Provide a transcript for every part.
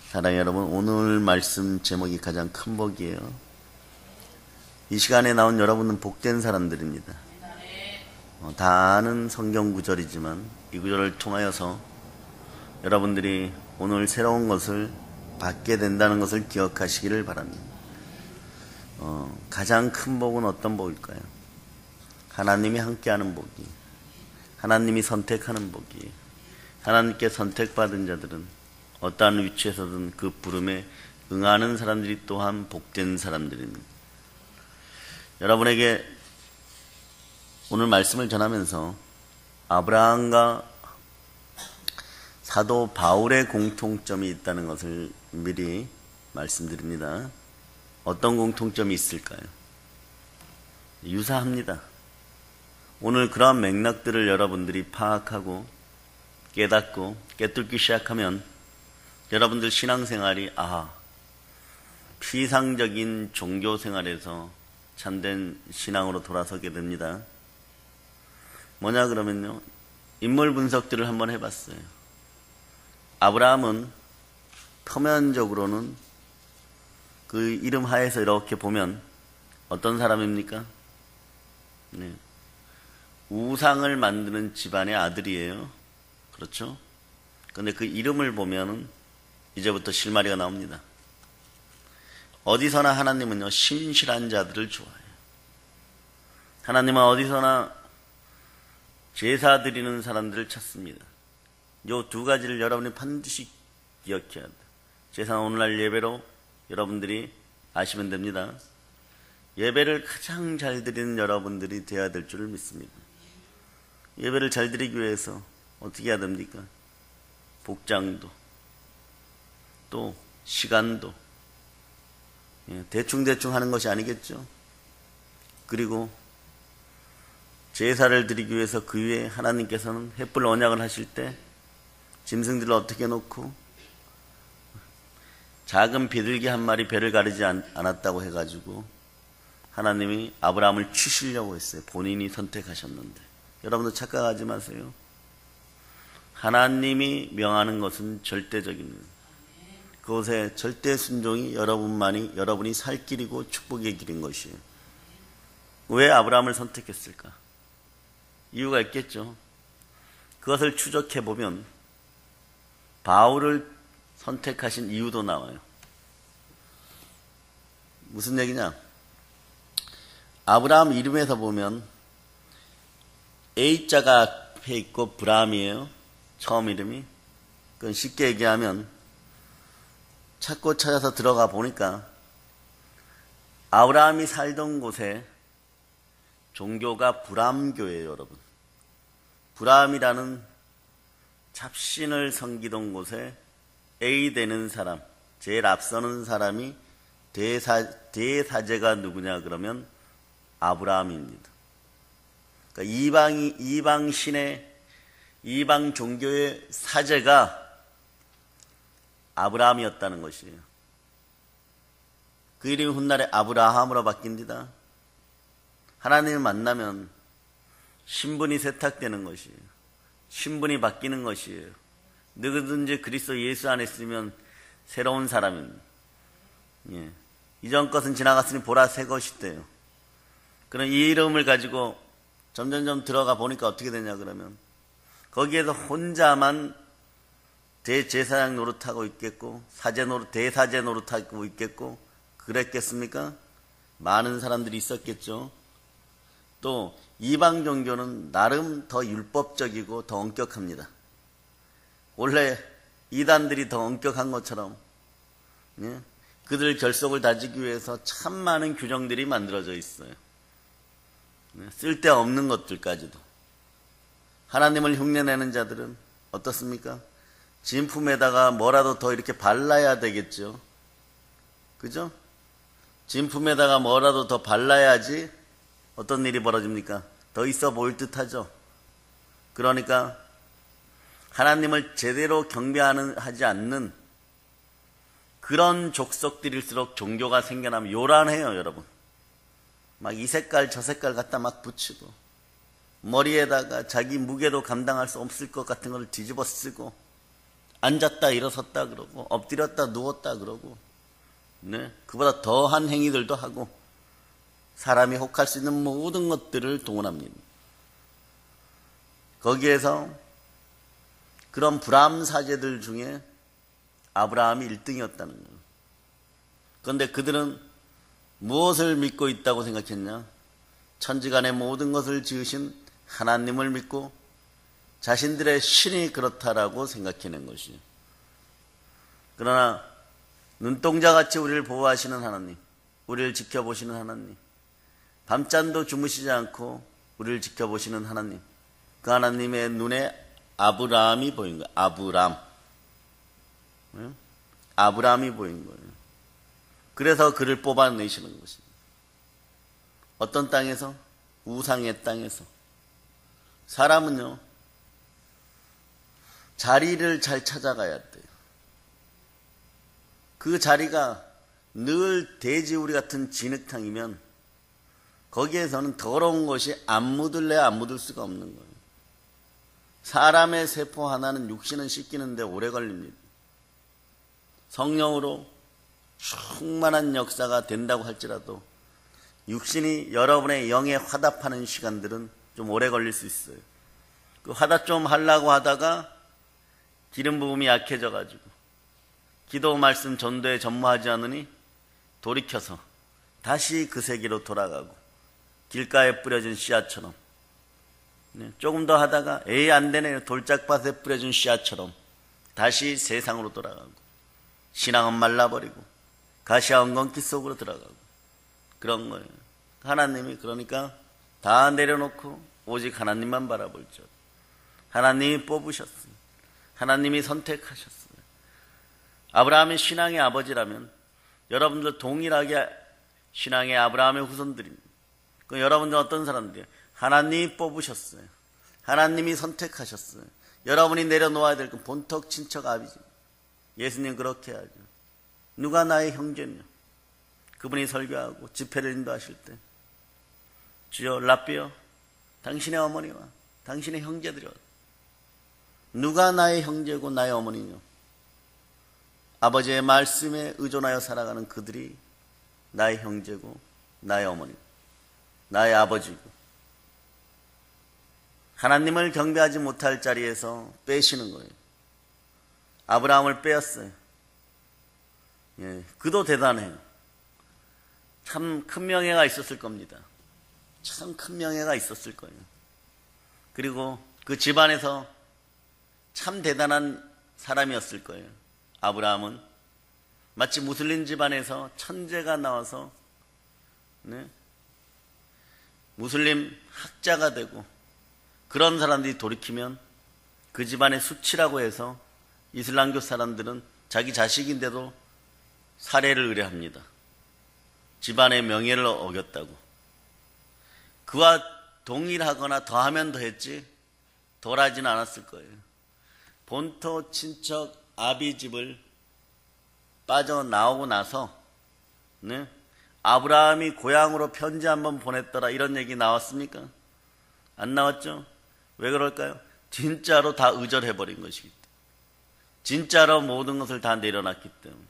사랑하는 여러분, 오늘 말씀 제목이 가장 큰 복이에요. 이 시간에 나온 여러분은 복된 사람들입니다. 다 아는 성경 구절이지만 이 구절을 통하여서 여러분들이 오늘 새로운 것을 받게 된다는 것을 기억하시기를 바랍니다. 가장 큰 복은 어떤 복일까요? 하나님이 함께하는 복이, 하나님이 선택하는 복이, 하나님께 선택받은 자들은 어떠한 위치에서든 그 부름에 응하는 사람들이 또한 복된 사람들입니다. 여러분에게 오늘 말씀을 전하면서 아브라함과 사도 바울의 공통점이 있다는 것을 미리 말씀드립니다. 어떤 공통점이 있을까요? 유사합니다. 오늘 그러한 맥락들을 여러분들이 파악하고 깨닫고 깨뚫기 시작하면 여러분들 신앙생활이 피상적인 종교생활에서 참된 신앙으로 돌아서게 됩니다. 뭐냐 그러면요, 인물 분석들을 한번 해봤어요. 아브라함은 표면적으로는 그 이름 하에서 이렇게 보면 어떤 사람입니까? 네. 우상을 만드는 집안의 아들이에요. 그렇죠? 근데 그 이름을 보면은 이제부터 실마리가 나옵니다. 어디서나 하나님은요, 신실한 자들을 좋아해요. 하나님은 어디서나 제사 드리는 사람들을 찾습니다. 요 두 가지를 여러분이 반드시 기억해야 돼요. 제사 오늘날 예배로 여러분들이 아시면 됩니다. 예배를 가장 잘 드리는 여러분들이 되어야 될 줄을 믿습니다. 예배를 잘 드리기 위해서 어떻게 해야 됩니까? 복장도, 또 시간도 대충대충 하는 것이 아니겠죠. 그리고 제사를 드리기 위해서 그 위에 하나님께서는 횃불 언약을 하실 때 짐승들을 어떻게 놓고 작은 비둘기 한 마리 배를 가르지 않았다고 해가지고 하나님이 아브라함을 치시려고 했어요. 본인이 선택하셨는데. 여러분도 착각하지 마세요. 하나님이 명하는 것은 절대적입니다. 그것에 절대 순종이 여러분이 살 길이고 축복의 길인 것이에요. 왜 아브라함을 선택했을까? 이유가 있겠죠. 그것을 추적해보면 바울을 선택하신 이유도 나와요. 무슨 얘기냐? 아브라함 이름에서 보면 A자가 앞에 있고 브라함이에요. 처음 이름이. 그건 쉽게 얘기하면 찾고 찾아서 들어가 보니까 아브라함이 살던 곳에 종교가 브람교예요, 여러분. 브람이라는 잡신을 섬기던 곳에 A 되는 사람, 제일 앞서는 사람이 대사제가 누구냐 그러면 아브라함입니다. 그러니까 이방 종교의 사제가 아브라함이었다는 것이에요. 그 이름이 훗날에 아브라함으로 바뀝니다. 하나님을 만나면 신분이 세탁되는 것이에요. 신분이 바뀌는 것이에요. 누구든지 그리스도 예수 안에 있으면 새로운 사람입니다. 이전 것은 지나갔으니 보라 새 것이 돼요. 그런 이 이름을 가지고 점점점 들어가 보니까 어떻게 되냐 그러면 거기에서 혼자만 대제사장 노릇하고 있겠고 대사제 노릇하고 있겠고 그랬겠습니까? 많은 사람들이 있었겠죠. 또 이방 종교는 나름 더 율법적이고 더 엄격합니다. 원래 이단들이 더 엄격한 것처럼 그들 결속을 다지기 위해서 참 많은 규정들이 만들어져 있어요. 쓸데없는 것들까지도. 하나님을 흉내내는 자들은 어떻습니까? 진품에다가 뭐라도 더 이렇게 발라야 되겠죠. 그죠? 진품에다가 뭐라도 더 발라야지 어떤 일이 벌어집니까? 더 있어 보일 듯 하죠. 그러니까 하나님을 제대로 경배하지 않는 그런 족속들일수록 종교가 생겨나면 요란해요, 여러분. 막 이 색깔 저 색깔 갖다 막 붙이고 머리에다가 자기 무게도 감당할 수 없을 것 같은 걸 뒤집어 쓰고 앉았다 일어섰다 그러고 엎드렸다 누웠다 그러고 네? 그보다 더한 행위들도 하고 사람이 혹할 수 있는 모든 것들을 동원합니다. 거기에서 그런 불암사제들 중에 아브라함이 1등이었다는 거예요. 그런데 그들은 무엇을 믿고 있다고 생각했냐? 천지간의 모든 것을 지으신 하나님을 믿고 자신들의 신이 그렇다라고 생각해낸 것이에요. 그러나 눈동자같이 우리를 보호하시는 하나님, 우리를 지켜보시는 하나님, 밤잠도 주무시지 않고 우리를 지켜보시는 하나님, 그 하나님의 눈에 아브라함이 보인 거예요. 아브라함이 보인 거예요. 그래서 그를 뽑아내시는 것입니다. 어떤 땅에서? 우상의 땅에서. 사람은요, 자리를 잘 찾아가야 돼요. 그 자리가 늘 돼지우리 같은 진흙탕이면 거기에서는 더러운 것이 안 묻을래 안 묻을 수가 없는 거예요. 사람의 세포 하나는 육신은 씻기는데 오래 걸립니다. 성령으로 충만한 역사가 된다고 할지라도 육신이 여러분의 영에 화답하는 시간들은 좀 오래 걸릴 수 있어요. 그 화답 좀 하려고 하다가 기름 부음이 약해져가지고 기도 말씀 전도에 전무하지 않으니 돌이켜서 다시 그 세계로 돌아가고 길가에 뿌려진 씨앗처럼 조금 더 하다가 에이 안 되네 돌짝밭에 뿌려진 씨앗처럼 다시 세상으로 돌아가고 신앙은 말라버리고 가시와 엉겅퀴 속으로 들어가고 그런 거예요. 하나님이 그러니까 다 내려놓고 오직 하나님만 바라볼 줄. 하나님이 뽑으셨어요. 하나님이 선택하셨어요. 아브라함이 신앙의 아버지라면 여러분들 동일하게 신앙의 아브라함의 후손들입니다. 그 여러분들 어떤 사람들이에요? 하나님이 뽑으셨어요. 하나님이 선택하셨어요. 여러분이 내려놓아야 될 건 본톡 친척 아비지. 예수님 그렇게 하죠. 누가 나의 형제며? 그분이 설교하고 집회를 인도하실 때 주여 랍비여 당신의 어머니와 당신의 형제들이여 누가 나의 형제고 나의 어머니며? 아버지의 말씀에 의존하여 살아가는 그들이 나의 형제고 나의 어머니 나의 아버지고 하나님을 경배하지 못할 자리에서 빼시는 거예요. 아브라함을 빼었어요. 예, 그도 대단해요. 참 큰 명예가 있었을 겁니다. 참 큰 명예가 있었을 거예요. 그리고 그 집안에서 참 대단한 사람이었을 거예요. 아브라함은 마치 무슬림 집안에서 천재가 나와서 무슬림 학자가 되고 그런 사람들이 돌이키면 그 집안의 수치라고 해서 이슬람교 사람들은 자기 자식인데도 살해를 의뢰합니다. 집안의 명예를 어겼다고. 그와 동일하거나 더하면 더했지 덜하지는 않았을 거예요. 본토 친척 아비 집을 빠져나오고 나서 아브라함이 고향으로 편지 한번 보냈더라 이런 얘기 나왔습니까? 안 나왔죠? 왜 그럴까요? 진짜로 다 의절해버린 것이기 때문에. 진짜로 모든 것을 다 내려놨기 때문에.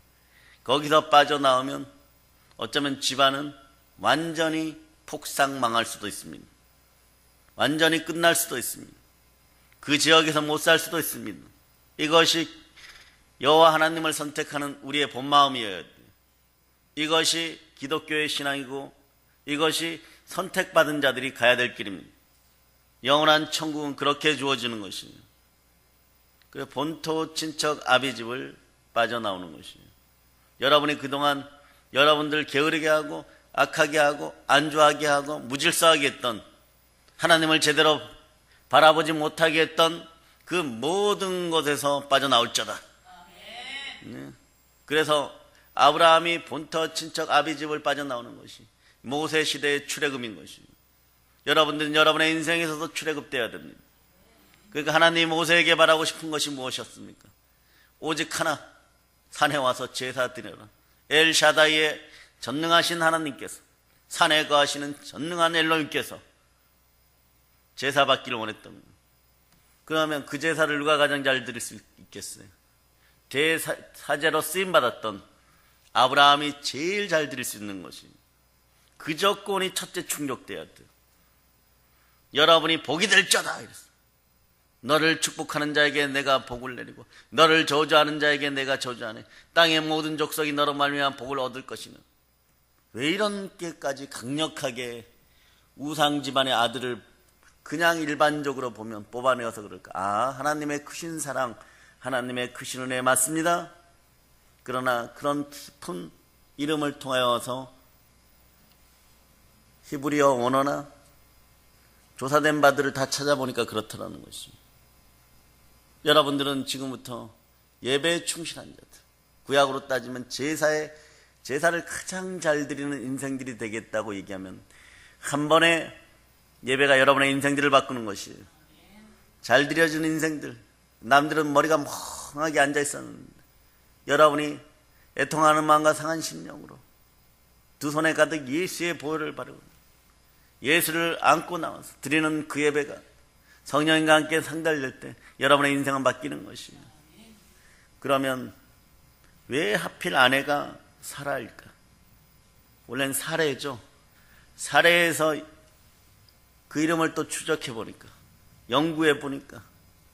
거기서 빠져나오면 어쩌면 집안은 완전히 폭삭망할 수도 있습니다. 완전히 끝날 수도 있습니다. 그 지역에서 못 살 수도 있습니다. 이것이 여호와 하나님을 선택하는 우리의 본마음이어야 돼요. 이것이 기독교의 신앙이고 이것이 선택받은 자들이 가야 될 길입니다. 영원한 천국은 그렇게 주어지는 것입니다. 그 본토 친척 아비 집을 빠져나오는 것이에요. 여러분이 그동안 여러분들 게으르게 하고 악하게 하고 안주하게 하고 무질서하게 했던 하나님을 제대로 바라보지 못하게 했던 그 모든 것에서 빠져나올 자다. 그래서 아브라함이 본토 친척 아비 집을 빠져나오는 것이 모세 시대의 출애굽인 것이에요. 여러분들은 여러분의 인생에서도 출애굽되어야 됩니다. 그러니까 하나님이 모세에게 바라고 싶은 것이 무엇이었습니까? 오직 하나, 산에 와서 제사 드려라. 엘샤다이의 전능하신 하나님께서, 산에 거하시는 전능한 엘로힘께서 제사 받기를 원했던 거예요. 그러면 그 제사를 누가 가장 잘 드릴 수 있겠어요? 대사제로 쓰임받았던 아브라함이 제일 잘 드릴 수 있는 것이 그 조건이 첫째 충족돼야 돼. 여러분이 복이 될 자다 이랬어. 너를 축복하는 자에게 내가 복을 내리고 너를 저주하는 자에게 내가 저주하네. 땅의 모든 족속이 너로 말미암아 복을 얻을 것이는. 왜 이렇게까지 강력하게 우상 집안의 아들을 그냥 일반적으로 보면 뽑아내어서 그럴까? 하나님의 크신 사랑, 하나님의 크신 은혜 맞습니다. 그러나 그런 깊은 이름을 통하여서 히브리어 원어나 조사된 바들을 다 찾아보니까 그렇더라는 것입니다. 여러분들은 지금부터 예배에 충실한 자들, 구약으로 따지면 제사를 가장 잘 드리는 인생들이 되겠다고 얘기하면 한 번에 예배가 여러분의 인생들을 바꾸는 것이에요. 잘 드려지는 인생들, 남들은 머리가 멍하게 앉아있었는데 여러분이 애통하는 마음과 상한 심령으로 두 손에 가득 예수의 보혈을 바르고 예수를 안고 나와서 드리는 그 예배가 성령님과 함께 상달될 때 여러분의 인생은 바뀌는 것이에요. 그러면 왜 하필 아내가 사라일까? 원래는 사례죠. 사례에서 그 이름을 또 추적해 보니까, 연구해 보니까,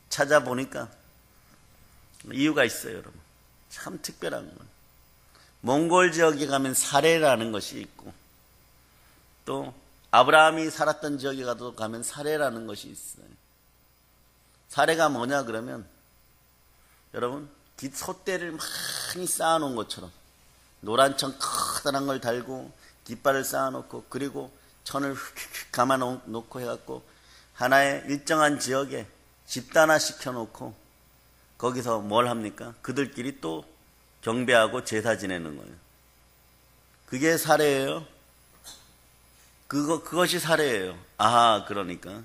찾아보니까 이유가 있어요, 여러분. 참 특별한 건. 몽골 지역에 가면 사례라는 것이 있고, 또 아브라함이 살았던 지역에 가면 사례라는 것이 있어요. 사례가 뭐냐 그러면 여러분 솥대를 많이 쌓아놓은 것처럼 노란 천 커다란 걸 달고 깃발을 쌓아놓고 그리고 천을 휙휙 감아놓고 해갖고 하나의 일정한 지역에 집단화 시켜놓고 거기서 뭘 합니까? 그들끼리 또 경배하고 제사 지내는 거예요. 그게 사례예요. 그것이 사례예요. 그러니까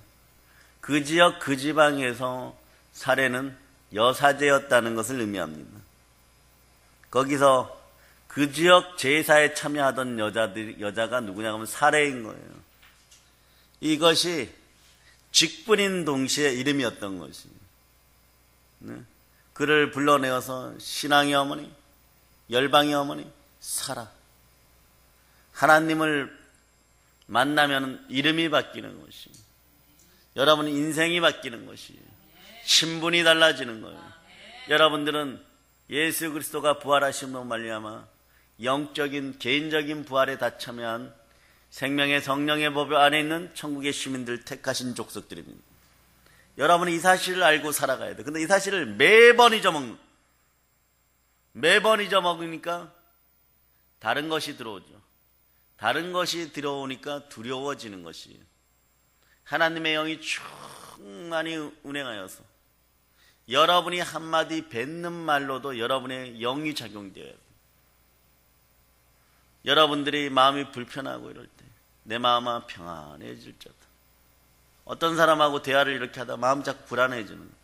그 지역 그 지방에서 사례는 여사제였다는 것을 의미합니다. 거기서 그 지역 제사에 참여하던 여자가 누구냐 하면 사례인 거예요. 이것이 직분인 동시에 이름이었던 것입니다. 네? 그를 불러내어서 신앙의 어머니, 열방의 어머니, 사라. 하나님을 만나면 이름이 바뀌는 것입니다. 여러분 인생이 바뀌는 것이에요. 신분이 달라지는 거예요. 여러분들은 예수 그리스도가 부활하심으로 말미암아 영적인 개인적인 부활에 다 참여한 생명의 성령의 법 안에 있는 천국의 시민들 택하신 족속들입니다. 여러분이 이 사실을 알고 살아가야 돼요. 근데 이 사실을 매번 잊어먹으니까 다른 것이 들어오죠. 다른 것이 들어오니까 두려워지는 것이에요. 하나님의 영이 충만히 운행하여서 여러분이 한마디 뱉는 말로도 여러분의 영이 작용되어야 돼요. 여러분들이 마음이 불편하고 이럴 때 내 마음아 평안해질 자다. 어떤 사람하고 대화를 이렇게 하다 마음 자꾸 불안해지는 거예요.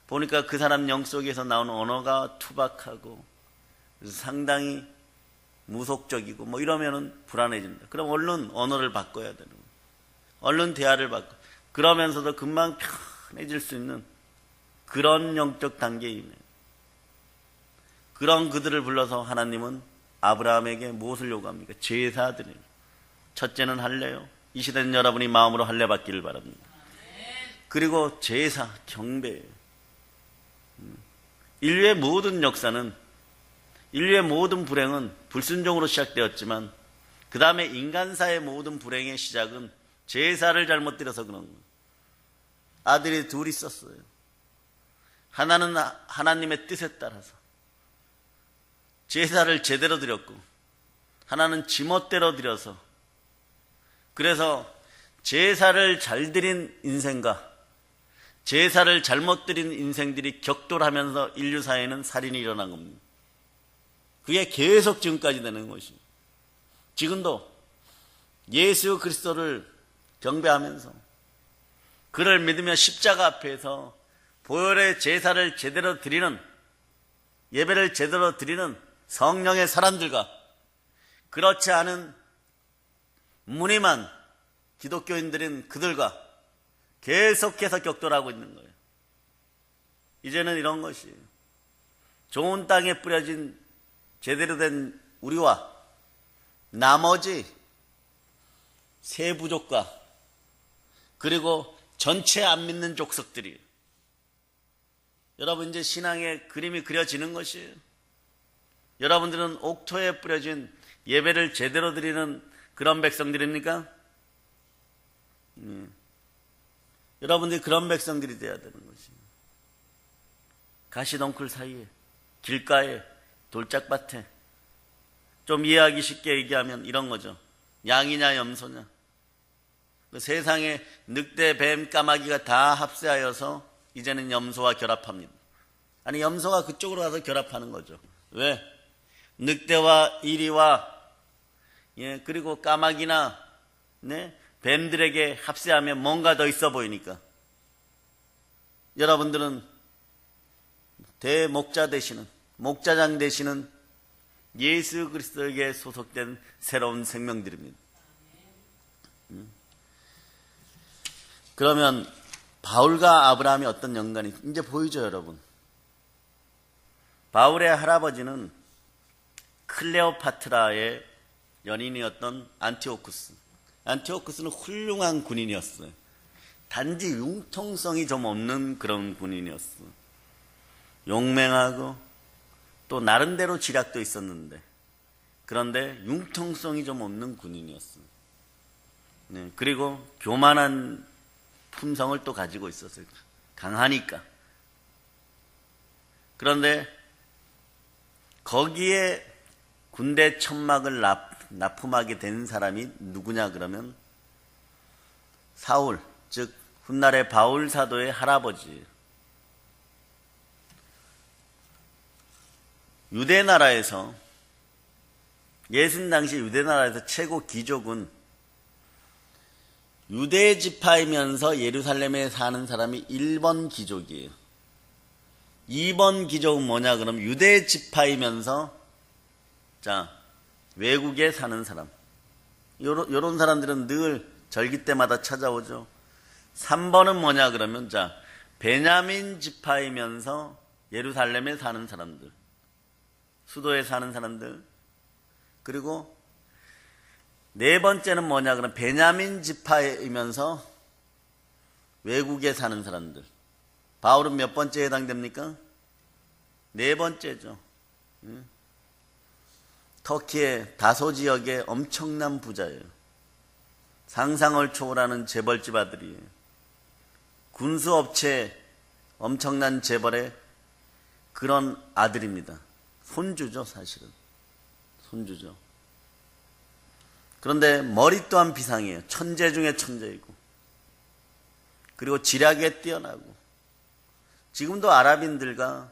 보니까 그 사람 영 속에서 나오는 언어가 투박하고 상당히 무속적이고 뭐 이러면은 불안해진다. 그럼 얼른 언어를 바꿔야 되는 거예요. 얼른 대화를 바꿔. 그러면서도 금방 편해질 수 있는 그런 영적 단계에 있네요. 그런 그들을 불러서 하나님은 아브라함에게 무엇을 요구합니까? 제사 드려요. 첫째는 할례요. 이 시대는 여러분이 마음으로 할례 받기를 바랍니다. 그리고 제사, 경배예요. 인류의 모든 역사는, 인류의 모든 불행은 불순종으로 시작되었지만 그 다음에 인간사의 모든 불행의 시작은 제사를 잘못 드려서 그런 거예요. 아들이 둘 있었어요. 하나는 하나님의 뜻에 따라서 제사를 제대로 드렸고 하나는 지멋대로 드려서, 그래서 제사를 잘 드린 인생과 제사를 잘못 드린 인생들이 격돌하면서 인류 사회는 살인이 일어난 겁니다. 그게 계속 지금까지 되는 것입니다. 지금도 예수 그리스도를 경배하면서 그를 믿으며 십자가 앞에서 보혈의 제사를 제대로 드리는, 예배를 제대로 드리는 성령의 사람들과 그렇지 않은 무늬만 기독교인들인 그들과 계속해서 격돌하고 있는 거예요. 이제는 이런 것이에요. 좋은 땅에 뿌려진 제대로 된 우리와 나머지 세 부족과 그리고 전체 안 믿는 족속들이, 여러분 이제 신앙의 그림이 그려지는 것이에요. 여러분들은 옥토에 뿌려진 예배를 제대로 드리는 그런 백성들입니까? 여러분들이 그런 백성들이 돼야 되는 것입니다. 가시덩굴 사이에, 길가에, 돌짝밭에, 좀 이해하기 쉽게 얘기하면 이런 거죠. 양이냐 염소냐. 그 세상에 늑대, 뱀, 까마귀가 다 합세하여서 이제는 염소와 결합합니다. 아니, 염소가 그쪽으로 가서 결합하는 거죠. 왜? 늑대와 이리와 그리고 까마귀나 뱀들에게 합세하면 뭔가 더 있어 보이니까. 여러분들은 대목자 되시는, 목자장 되시는 예수 그리스도에게 소속된 새로운 생명들입니다. 그러면 바울과 아브라함이 어떤 연관이 이제 보이죠, 여러분? 바울의 할아버지는 클레오파트라의 연인이었던 안티오쿠스. 안티오쿠스는 훌륭한 군인이었어요. 단지 융통성이 좀 없는 그런 군인이었어요. 용맹하고 또 나름대로 지략도 있었는데, 그런데 융통성이 좀 없는 군인이었어요. 그리고 교만한 품성을 또 가지고 있었어요. 강하니까. 그런데 거기에 군대 천막을 납품하게 된 사람이 누구냐 그러면 사울, 즉 훗날의 바울 사도의 할아버지예요. 유대나라에서, 예수님 당시 유대나라에서 최고 귀족은 유대 지파이면서 예루살렘에 사는 사람이 1번 귀족이에요. 2번 귀족은 뭐냐 그러면 유대 지파이면서 외국에 사는 사람. 요런 사람들은 늘 절기 때마다 찾아오죠. 3번은 뭐냐 그러면 베냐민 지파이면서 예루살렘에 사는 사람들, 수도에 사는 사람들. 그리고 네 번째는 뭐냐 그러면 베냐민 지파이면서 외국에 사는 사람들. 바울은 몇 번째에 해당됩니까? 네 번째죠. 터키의 다소 지역의 엄청난 부자예요. 상상을 초월하는 재벌집 아들이에요. 군수업체 엄청난 재벌의 그런 아들입니다. 손주죠, 사실은. 손주죠. 그런데 머리 또한 비상이에요. 천재 중에 천재이고, 그리고 지략에 뛰어나고. 지금도 아랍인들과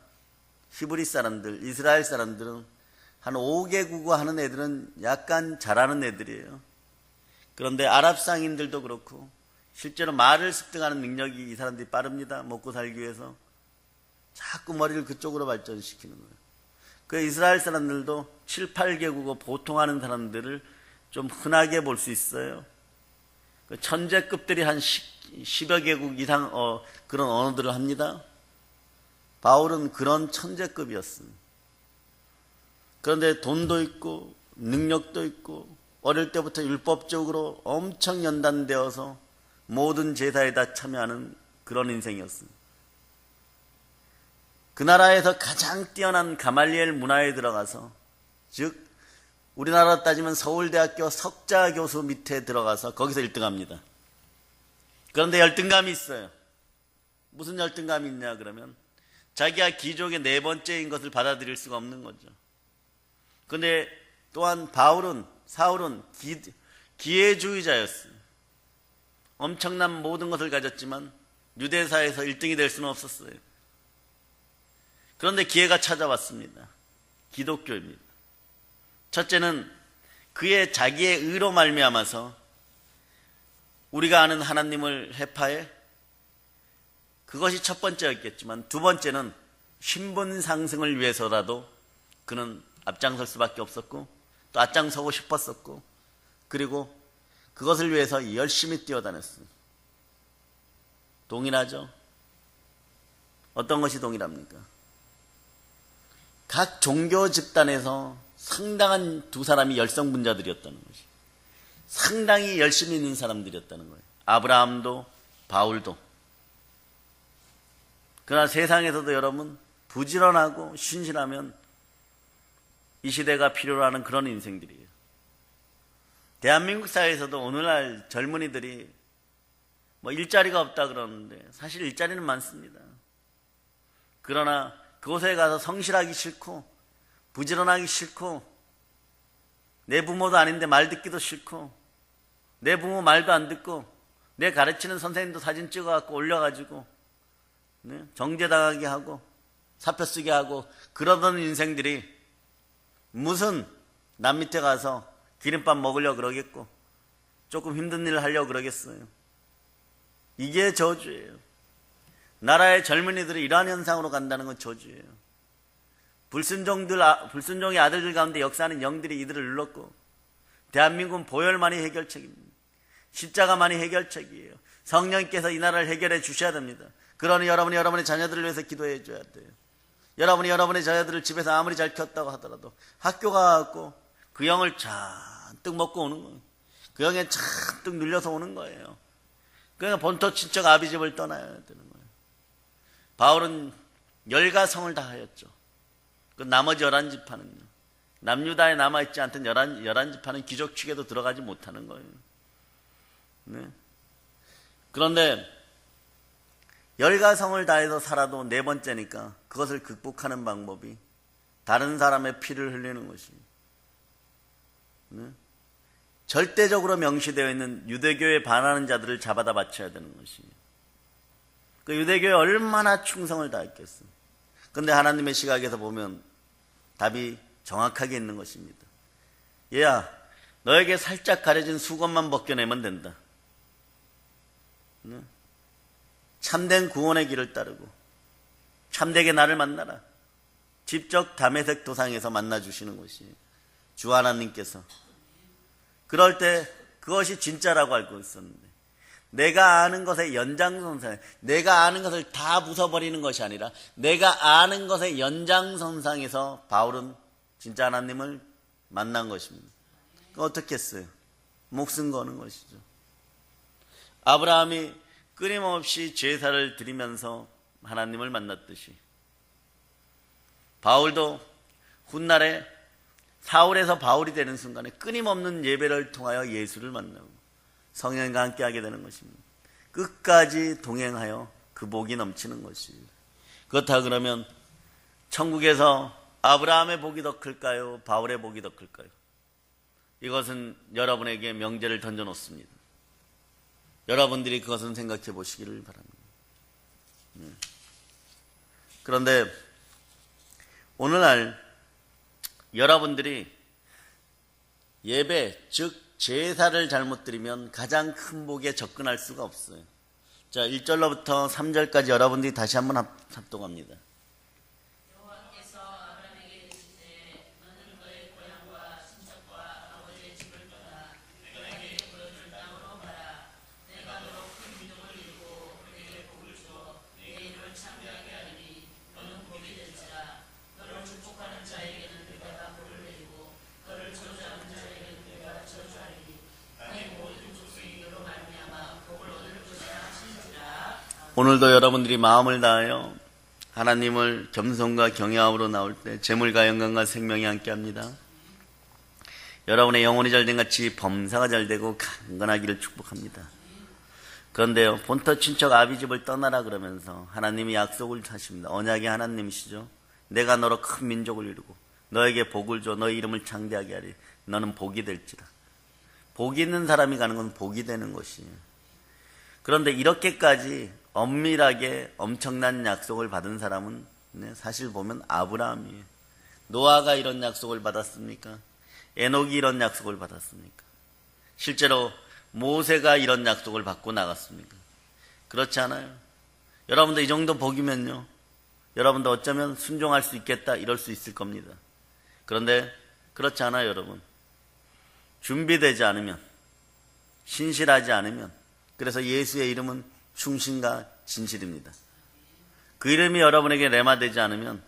히브리 사람들, 이스라엘 사람들은 한 5개국어 하는 애들은 약간 잘하는 애들이에요. 그런데 아랍 상인들도 그렇고 실제로 말을 습득하는 능력이 이 사람들이 빠릅니다. 먹고 살기 위해서 자꾸 머리를 그쪽으로 발전시키는 거예요. 그 이스라엘 사람들도 7, 8개국어 보통 하는 사람들을 좀 흔하게 볼 수 있어요. 그 천재급들이 한 10여 개국 이상 그런 언어들을 합니다. 바울은 그런 천재급이었습니다. 그런데 돈도 있고 능력도 있고 어릴 때부터 율법적으로 엄청 연단되어서 모든 제사에 다 참여하는 그런 인생이었습니다. 그 나라에서 가장 뛰어난 가말리엘 문화에 들어가서, 즉 우리나라로 따지면 서울대학교 석자 교수 밑에 들어가서 거기서 1등합니다. 그런데 열등감이 있어요. 무슨 열등감이 있냐 그러면 자기가 귀족의 네 번째인 것을 받아들일 수가 없는 거죠. 그런데 또한 사울은 기회주의자였어요. 엄청난 모든 것을 가졌지만 유대사에서 1등이 될 수는 없었어요. 그런데 기회가 찾아왔습니다. 기독교입니다. 첫째는 그의 자기의 의로 말미암아서 우리가 아는 하나님을 회파해, 그것이 첫 번째였겠지만 두 번째는 신분 상승을 위해서라도 그는 앞장설 수밖에 없었고 또 앞장서고 싶었었고, 그리고 그것을 위해서 열심히 뛰어다녔습니다. 동일하죠? 어떤 것이 동일합니까? 각 종교 집단에서 상당한 두 사람이 열성분자들이었다는 것이. 상당히 열심히 있는 사람들이었다는 거예요. 아브라함도 바울도. 그러나 세상에서도 여러분 부지런하고 신실하면 이 시대가 필요로 하는 그런 인생들이에요. 대한민국 사회에서도 오늘날 젊은이들이 뭐 일자리가 없다 그러는데 사실 일자리는 많습니다. 그러나 그곳에 가서 성실하기 싫고 부지런하기 싫고 내 부모도 아닌데 말 듣기도 싫고 내 부모 말도 안 듣고 내 가르치는 선생님도 사진 찍어갖고 올려가지고 정죄당하게 하고 사표 쓰게 하고 그러던 인생들이 무슨 남 밑에 가서 기름밥 먹으려고 그러겠고 조금 힘든 일을 하려고 그러겠어요. 이게 저주예요. 나라의 젊은이들이 이러한 현상으로 간다는 건 저주예요. 불순종의 아들들 가운데 역사하는 영들이 이들을 눌렀고 대한민국은 보혈만이 해결책입니다. 십자가만이 해결책이에요. 성령께서 이 나라를 해결해 주셔야 됩니다. 그러니 여러분이 여러분의 자녀들을 위해서 기도해 줘야 돼요. 여러분이 여러분의 자녀들을 집에서 아무리 잘 켰다고 하더라도 학교 가갖고 그 영을 잔뜩 먹고 오는 거예요. 그 영에 잔뜩 눌려서 오는 거예요. 그러니까 본토 친척 아비집을 떠나야 되는 거예요. 바울은 열가성을 다하였죠. 그 나머지 11지파는요. 남유다에 남아있지 않던 11지파는 귀족 축에도 들어가지 못하는 거예요. 네. 그런데 열가성을 다해서 살아도 네 번째니까 그것을 극복하는 방법이 다른 사람의 피를 흘리는 것입니다. 네. 절대적으로 명시되어 있는 유대교에 반하는 자들을 잡아다 바쳐야 되는 것입니다. 그 유대교에 얼마나 충성을 다했겠어요. 그런데 하나님의 시각에서 보면 답이 정확하게 있는 것입니다. 얘야, 너에게 살짝 가려진 수건만 벗겨내면 된다. 네. 참된 구원의 길을 따르고 참되게 나를 만나라. 직접 다메섹 도상에서 만나주시는 것이 주 하나님께서. 그럴 때 그것이 진짜라고 알고 있었는데 내가 아는 것의 연장선상, 내가 아는 것을 다 부숴버리는 것이 아니라 내가 아는 것의 연장선상에서 바울은 진짜 하나님을 만난 것입니다. 어떻게 했어요? 목숨 거는 것이죠. 아브라함이 끊임없이 제사를 드리면서 하나님을 만났듯이 바울도 훗날에 사울에서 바울이 되는 순간에 끊임없는 예배를 통하여 예수를 만나고 성령과 함께하게 되는 것입니다. 끝까지 동행하여 그 복이 넘치는 것입니다. 그렇다 그러면 천국에서 아브라함의 복이 더 클까요? 바울의 복이 더 클까요? 이것은 여러분에게 명제를 던져놓습니다. 여러분들이 그것은 생각해 보시기를 바랍니다. 그런데 오늘날 여러분들이 예배, 즉 제사를 잘못 드리면 가장 큰 복에 접근할 수가 없어요. 자, 1절로부터 3절까지 여러분들이 다시 한번 합독합니다. 오늘도 여러분들이 마음을 다하여 하나님을 겸손과 경외함으로 나올 때 재물과 영광과 생명이 함께합니다. 여러분의 영혼이 잘된 같이 범사가 잘되고 강건하기를 축복합니다. 그런데요, 본토 친척 아비집을 떠나라 그러면서 하나님이 약속을 하십니다. 언약의 하나님이시죠. 내가 너로 큰 민족을 이루고 너에게 복을 줘 너의 이름을 창대하게 하리. 너는 복이 될지라. 복이 있는 사람이 가는 건 복이 되는 것이에요. 그런데 이렇게까지 엄밀하게 엄청난 약속을 받은 사람은 사실 보면 아브라함이에요. 노아가 이런 약속을 받았습니까? 에녹이 이런 약속을 받았습니까? 실제로 모세가 이런 약속을 받고 나갔습니까? 그렇지 않아요. 여러분도 이 정도 복이면요, 여러분도 어쩌면 순종할 수 있겠다 이럴 수 있을 겁니다. 그런데 그렇지 않아요. 여러분, 준비되지 않으면, 신실하지 않으면, 그래서 예수의 이름은 충신과 진실입니다. 그 이름이 여러분에게 레마되지 않으면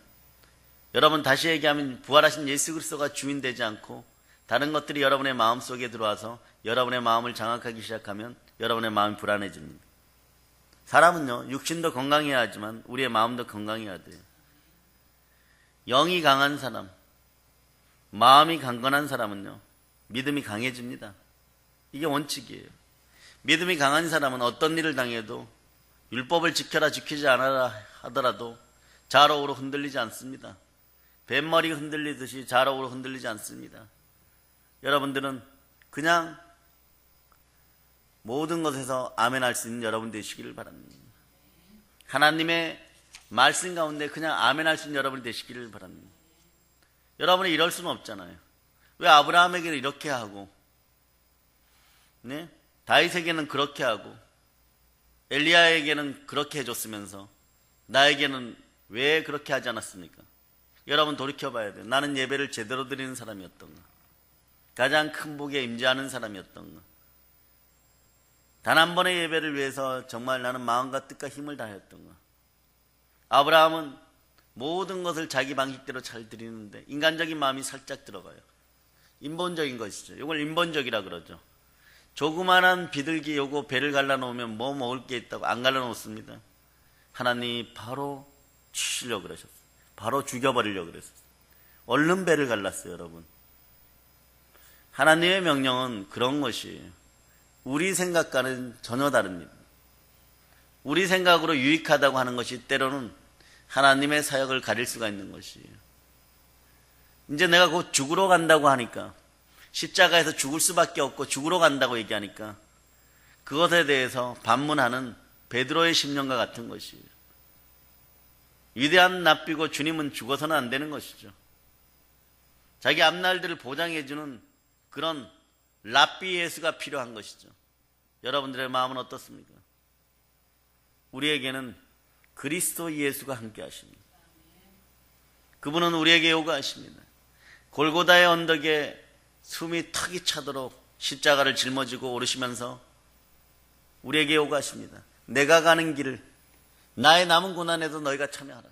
여러분 다시 얘기하면 부활하신 예수 그리스도가 주인 되지 않고 다른 것들이 여러분의 마음속에 들어와서 여러분의 마음을 장악하기 시작하면 여러분의 마음이 불안해집니다. 사람은요, 육신도 건강해야 하지만 우리의 마음도 건강해야 돼요. 영이 강한 사람, 마음이 강건한 사람은요, 믿음이 강해집니다. 이게 원칙이에요. 믿음이 강한 사람은 어떤 일을 당해도 율법을 지켜라 지키지 않아라 하더라도 좌로우로 흔들리지 않습니다. 뱃머리가 흔들리듯이 좌로우로 흔들리지 않습니다. 여러분들은 그냥 모든 것에서 아멘할 수 있는 여러분 되시기를 바랍니다. 하나님의 말씀 가운데 그냥 아멘할 수 있는 여러분이 되시기를 바랍니다. 여러분이 이럴 수는 없잖아요. 왜 아브라함에게는 이렇게 하고, 네? 다윗에게는 그렇게 하고, 엘리야에게는 그렇게 해줬으면서 나에게는 왜 그렇게 하지 않았습니까? 여러분 돌이켜봐야 돼요. 나는 예배를 제대로 드리는 사람이었던가? 가장 큰 복에 임재하는 사람이었던가? 단 한 번의 예배를 위해서 정말 나는 마음과 뜻과 힘을 다했던가? 아브라함은 모든 것을 자기 방식대로 잘 드리는데 인간적인 마음이 살짝 들어가요. 인본적인 것이죠. 이걸 인본적이라 그러죠. 조그만한 비둘기 요거 배를 갈라놓으면 뭐 먹을 게 있다고 안 갈라놓습니다. 하나님이 바로 치시려고 그러셨어요. 바로 죽여버리려고 그랬어요. 얼른 배를 갈랐어요, 여러분. 하나님의 명령은 그런 것이에요. 우리 생각과는 전혀 다릅니다. 우리 생각으로 유익하다고 하는 것이 때로는 하나님의 사역을 가릴 수가 있는 것이에요. 이제 내가 곧 죽으러 간다고 하니까, 십자가에서 죽을 수밖에 없고 죽으러 간다고 얘기하니까 그것에 대해서 반문하는 베드로의 심령과 같은 것이에요. 위대한 납비고 주님은 죽어서는 안 되는 것이죠. 자기 앞날들을 보장해주는 그런 랍비 예수가 필요한 것이죠. 여러분들의 마음은 어떻습니까? 우리에게는 그리스도 예수가 함께 하십니다. 그분은 우리에게 요구하십니다. 골고다의 언덕에 숨이 턱이 차도록 십자가를 짊어지고 오르시면서 우리에게 요구하십니다. 내가 가는 길을 나의 남은 고난에도 너희가 참여하라.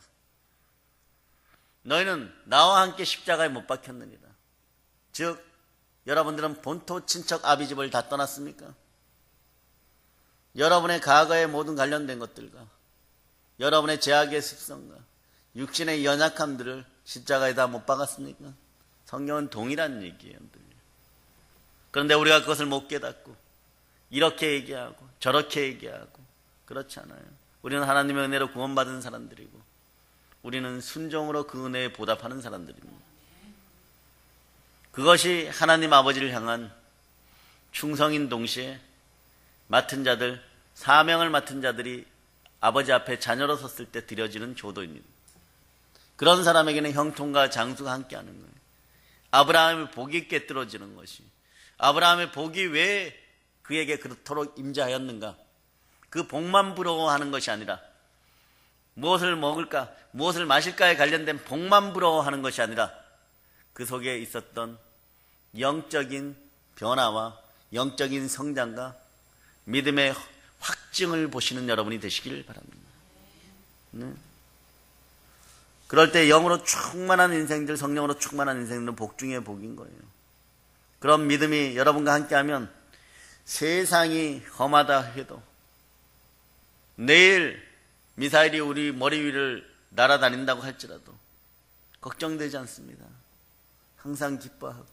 너희는 나와 함께 십자가에 못 박혔느니라. 즉 여러분들은 본토 친척 아비집을 다 떠났습니까? 여러분의 과거의 모든 관련된 것들과 여러분의 죄악의 습성과 육신의 연약함들을 십자가에 다 못 박았습니까? 성경은 동일한 얘기예요. 그런데 우리가 그것을 못 깨닫고 이렇게 얘기하고 저렇게 얘기하고 그렇지 않아요. 우리는 하나님의 은혜로 구원받은 사람들이고 우리는 순종으로 그 은혜에 보답하는 사람들입니다. 그것이 하나님 아버지를 향한 충성인 동시에 맡은 자들, 사명을 맡은 자들이 아버지 앞에 자녀로 섰을 때 드려지는 효도입니다. 그런 사람에게는 형통과 장수가 함께하는 거예요. 아브라함의 복이 꿰뚫어지는 것이, 아브라함의 복이 왜 그에게 그토록 임재하였는가? 그 복만 부러워하는 것이 아니라 무엇을 먹을까, 무엇을 마실까에 관련된 복만 부러워하는 것이 아니라 그 속에 있었던 영적인 변화와 영적인 성장과 믿음의 확증을 보시는 여러분이 되시길 바랍니다. 네. 그럴 때 영으로 충만한 인생들, 성령으로 충만한 인생들은 복 중에 복인 거예요. 그런 믿음이 여러분과 함께하면 세상이 험하다 해도 내일 미사일이 우리 머리 위를 날아다닌다고 할지라도 걱정되지 않습니다. 항상 기뻐하고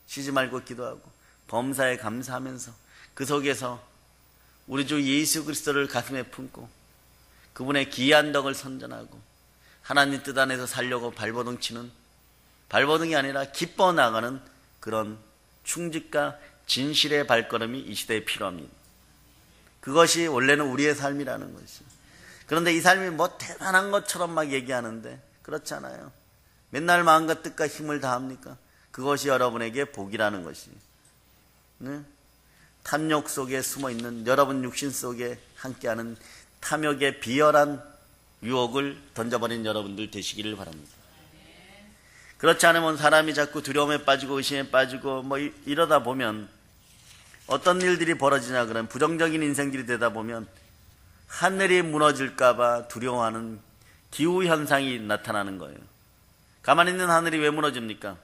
쉬지 말고 기도하고 범사에 감사하면서 그 속에서 우리 주 예수 그리스도를 가슴에 품고 그분의 귀한 덕을 선전하고 하나님 뜻 안에서 살려고 발버둥 치는, 발버둥이 아니라 기뻐 나가는 그런 충직과 진실의 발걸음이 이 시대에 필요합니다. 그것이 원래는 우리의 삶이라는 것이죠. 그런데 이 삶이 뭐 대단한 것처럼 막 얘기하는데 그렇지 않아요. 맨날 마음과 뜻과 힘을 다합니까? 그것이 여러분에게 복이라는 것이. 네? 탐욕 속에 숨어있는 여러분 육신 속에 함께하는 탐욕의 비열한 유혹을 던져버린 여러분들 되시기를 바랍니다. 그렇지 않으면 사람이 자꾸 두려움에 빠지고 의심에 빠지고 뭐 이러다 보면 어떤 일들이 벌어지냐 그러면 부정적인 인생들이 되다 보면 하늘이 무너질까 봐 두려워하는 기후현상이 나타나는 거예요. 가만히 있는 하늘이 왜 무너집니까?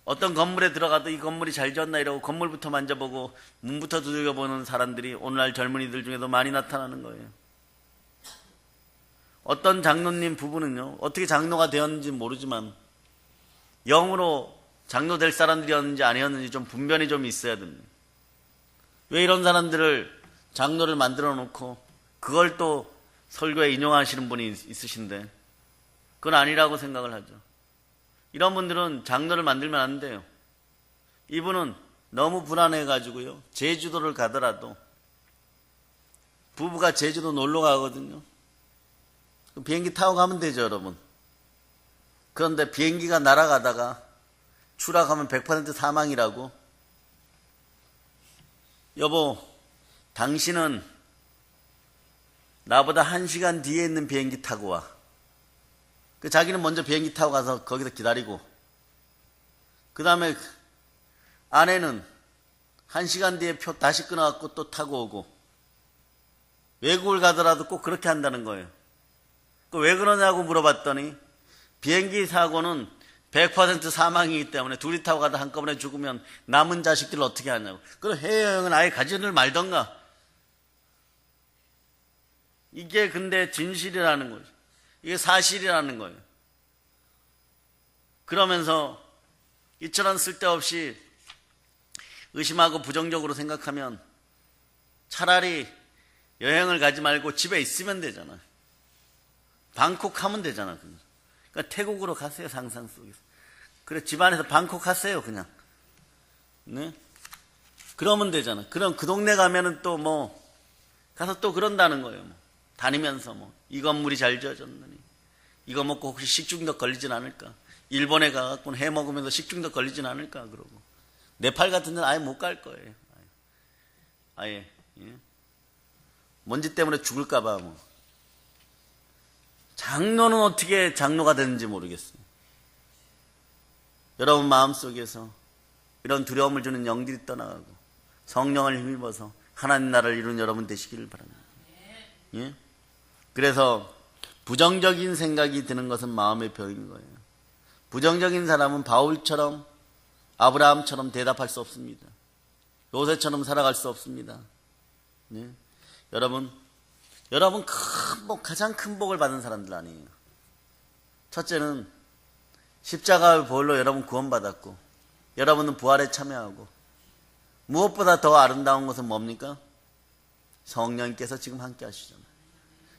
어떤 건물에 들어가도 이 건물이 잘 지었나 이러고 건물부터 만져보고 문부터 두들겨보는 사람들이 오늘날 젊은이들 중에도 많이 나타나는 거예요. 어떤 장로님 부부는요, 어떻게 장로가 되었는지 모르지만 영으로 장로 될 사람들이었는지 아니었는지 좀 분별이 좀 있어야 됩니다. 왜 이런 사람들을 장로를 만들어 놓고 그걸 또 설교에 인용하시는 분이 있으신데 그건 아니라고 생각을 하죠. 이런 분들은 장로를 만들면 안 돼요. 이분은 너무 불안해가지고요, 제주도를 가더라도 부부가 제주도 놀러 가거든요. 비행기 타고 가면 되죠, 여러분. 그런데 비행기가 날아가다가 추락하면 100% 사망이라고. 여보, 당신은 나보다 1시간 뒤에 있는 비행기 타고 와. 자기는 먼저 비행기 타고 가서 거기서 기다리고, 그 다음에 아내는 1시간 뒤에 표 다시 끊어갖고 또 타고 오고. 외국을 가더라도 꼭 그렇게 한다는 거예요. 왜 그러냐고 물어봤더니 비행기 사고는 100% 사망이기 때문에 둘이 타고 가다 한꺼번에 죽으면 남은 자식들을 어떻게 하냐고. 그럼 해외여행은 아예 가지를 말던가. 이게 근데 진실이라는 거죠. 이게 사실이라는 거예요. 그러면서 이처럼 쓸데없이 의심하고 부정적으로 생각하면 차라리 여행을 가지 말고 집에 있으면 되잖아요. 방콕 하면 되잖아. 그러니까 태국으로 가세요, 상상 속에서. 그래, 집안에서 방콕 하세요, 그냥. 네? 그러면 되잖아. 그럼 그 동네 가면은 또 뭐, 가서 또 그런다는 거예요. 뭐. 다니면서 뭐, 이 건물이 잘 지어졌느니. 이거 먹고 혹시 식중독 걸리진 않을까. 일본에 가갖고는 해 먹으면서 식중독 걸리진 않을까, 그러고. 네팔 같은 데는 아예 못 갈 거예요. 아예. 예? 먼지 때문에 죽을까봐 뭐. 장로는 어떻게 장로가 되는지 모르겠어요. 여러분 마음속에서 이런 두려움을 주는 영들이 떠나가고 성령을 힘입어서 하나님 나라를 이루는 여러분 되시기를 바랍니다. 예? 그래서 부정적인 생각이 드는 것은 마음의 병인 거예요. 부정적인 사람은 바울처럼 아브라함처럼 대답할 수 없습니다. 요새처럼 살아갈 수 없습니다. 예? 여러분 가장 큰 복을 받은 사람들 아니에요. 첫째는 십자가의 보혈로 여러분 구원받았고 여러분은 부활에 참여하고 무엇보다 더 아름다운 것은 뭡니까? 성령께서 지금 함께 하시잖아요.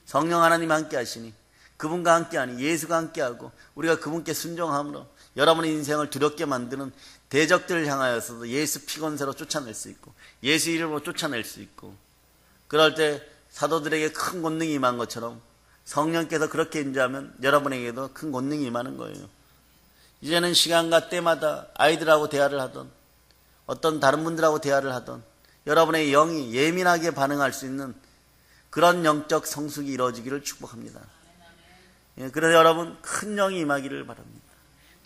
성령 하나님 함께 하시니 그분과 함께하니 예수가 함께하고 우리가 그분께 순종함으로 여러분의 인생을 두렵게 만드는 대적들을 향하여서도 예수 피건세로 쫓아낼 수 있고 예수 이름으로 쫓아낼 수 있고 그럴 때 사도들에게 큰 권능이 임한 것처럼 성령께서 그렇게 인자하면 여러분에게도 큰 권능이 임하는 거예요. 이제는 시간과 때마다 아이들하고 대화를 하던 어떤 다른 분들하고 대화를 하던 여러분의 영이 예민하게 반응할 수 있는 그런 영적 성숙이 이루어지기를 축복합니다. 그래서 여러분 큰 영이 임하기를 바랍니다.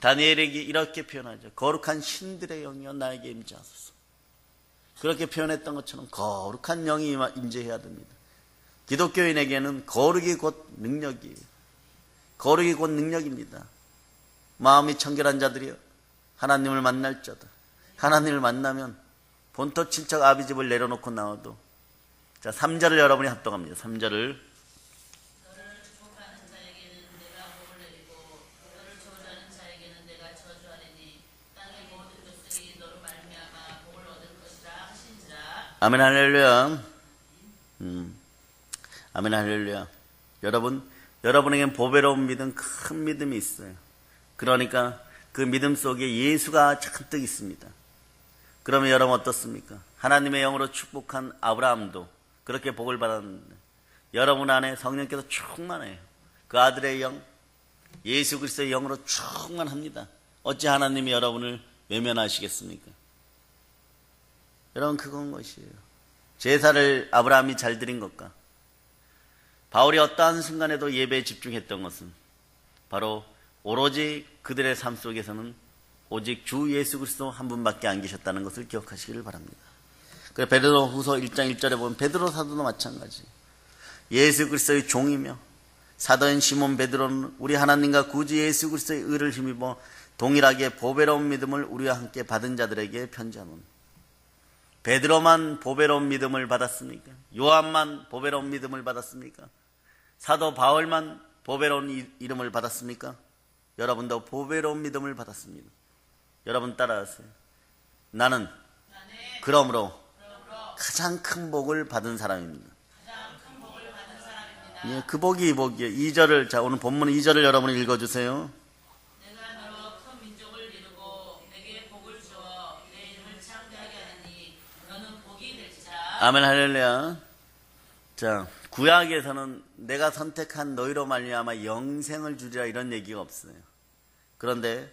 다니엘에게 이렇게 표현하죠. 거룩한 신들의 영이여 나에게 임재하소서. 그렇게 표현했던 것처럼 거룩한 영이 임재해야 됩니다. 기독교인에게는 거룩이 곧 능력이에요. 거룩이 곧 능력입니다. 마음이 청결한 자들이여 하나님을 만날 자다. 하나님을 만나면 본토 친척 아비집을 내려놓고 나와도 자 3절을 여러분이 합독합니다. 3절을 너를 축복하는 자에게는 내가 복을 내리고 너를 저주하는 자에게는 내가 저주하리니 땅의 모든 것들이 너로 말미암아 복을 얻을 것이라 하신지라. 아멘 할렐루야. 아멘 할렐루야. 여러분에겐 보배로운 믿음, 큰 믿음이 있어요. 그러니까 그 믿음 속에 예수가 잔뜩 있습니다. 그러면 여러분 어떻습니까? 하나님의 영으로 축복한 아브라함도 그렇게 복을 받았는데 여러분 안에 성령께서 충만해요. 그 아들의 영, 예수 그리스도의 영으로 충만합니다. 어찌 하나님이 여러분을 외면하시겠습니까? 여러분 그건 것이에요. 제사를 아브라함이 잘 드린 것과 바울이 어떠한 순간에도 예배에 집중했던 것은 바로 오로지 그들의 삶 속에서는 오직 주 예수 그리스도 한 분밖에 안 계셨다는 것을 기억하시기를 바랍니다. 그래 베드로후서 1장 1절에 보면 베드로 사도도 마찬가지. 예수 그리스도의 종이며 사도인 시몬 베드로는 우리 하나님과 구주 예수 그리스도의 의를 힘입어 동일하게 보배로운 믿음을 우리와 함께 받은 자들에게 편지하노니. 베드로만 보배로운 믿음을 받았습니까? 요한만 보배로운 믿음을 받았습니까? 사도 바울만 보배로운 이름을 받았습니까? 여러분도 보배로운 믿음을 받았습니다. 여러분 따라하세요. 나는 그러므로 가장 큰 복을 받은 사람입니다. 예, 그 복이 이 복이에요. 2절을, 자, 오늘 본문 2절을 여러분이 읽어주세요. 내가 너로 큰 민족을 이루고 내게 복을 주어 내 이름을 창대하게 하느니 너는 복이 될지라. 아멘 할렐루야. 자, 구약에서는 내가 선택한 너희로 말미암아 영생을 주리라 이런 얘기가 없어요. 그런데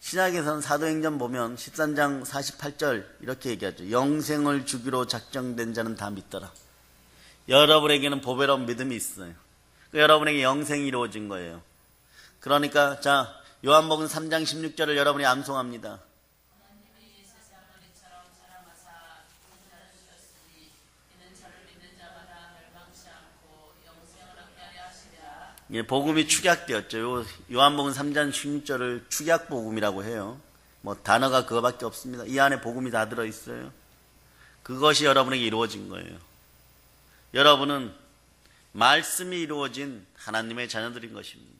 신약에서는 사도행전 보면 13장 48절 이렇게 얘기하죠. 영생을 주기로 작정된 자는 다 믿더라. 여러분에게는 보배로운 믿음이 있어요. 여러분에게 영생이 이루어진 거예요. 그러니까 자, 요한복음 3장 16절을 여러분이 암송합니다. 하나님이 세상을 이처럼 사랑하사 한 자를 주셨으니 이는 저를 믿는 자마다 멸망치 않고 영생을 얻게 하려 하시리라. 예, 복음이 축약되었죠. 요한복음 3장 16절을 축약복음이라고 해요. 뭐 단어가 그거밖에 없습니다. 이 안에 복음이 다 들어있어요. 그것이 여러분에게 이루어진 거예요. 여러분은 말씀이 이루어진 하나님의 자녀들인 것입니다.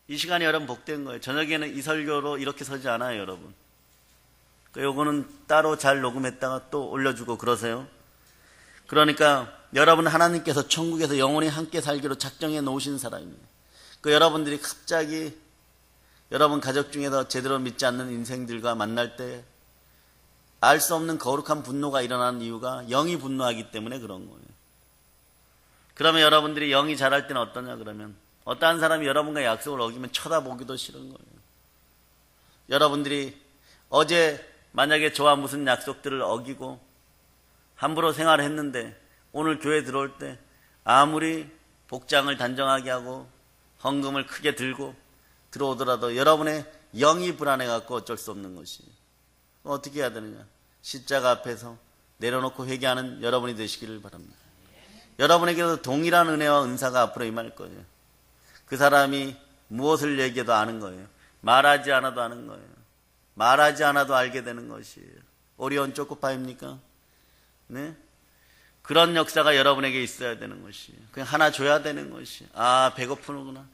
이 시간에 여러분 복된 거예요. 저녁에는 이 설교로 이렇게 서지 않아요, 여러분. 요거는 따로 잘 녹음했다가 또 올려주고 그러세요. 그러니까 여러분 하나님께서 천국에서 영원히 함께 살기로 작정해 놓으신 사람입니다. 여러분들이 갑자기 여러분 가족 중에서 제대로 믿지 않는 인생들과 만날 때 알 수 없는 거룩한 분노가 일어나는 이유가 영이 분노하기 때문에 그런 거예요. 그러면 여러분들이 영이 자랄 때는 어떠냐 그러면 어떠한 사람이 여러분과 약속을 어기면 쳐다보기도 싫은 거예요. 여러분들이 어제 만약에 저와 무슨 약속들을 어기고 함부로 생활을 했는데 오늘 교회 들어올 때 아무리 복장을 단정하게 하고 헌금을 크게 들고 들어오더라도 여러분의 영이 불안해갖고 어쩔 수 없는 것이에요. 어떻게 해야 되느냐? 십자가 앞에서 내려놓고 회개하는 여러분이 되시기를 바랍니다. 여러분에게도 동일한 은혜와 은사가 앞으로 임할 거예요. 그 사람이 무엇을 얘기해도 아는 거예요. 말하지 않아도 아는 거예요. 말하지 않아도 알게 되는 것이에요. 오리온 초코파입니까? 네? 그런 역사가 여러분에게 있어야 되는 것이에요. 그냥 하나 줘야 되는 것이에요. 아, 배고프구나.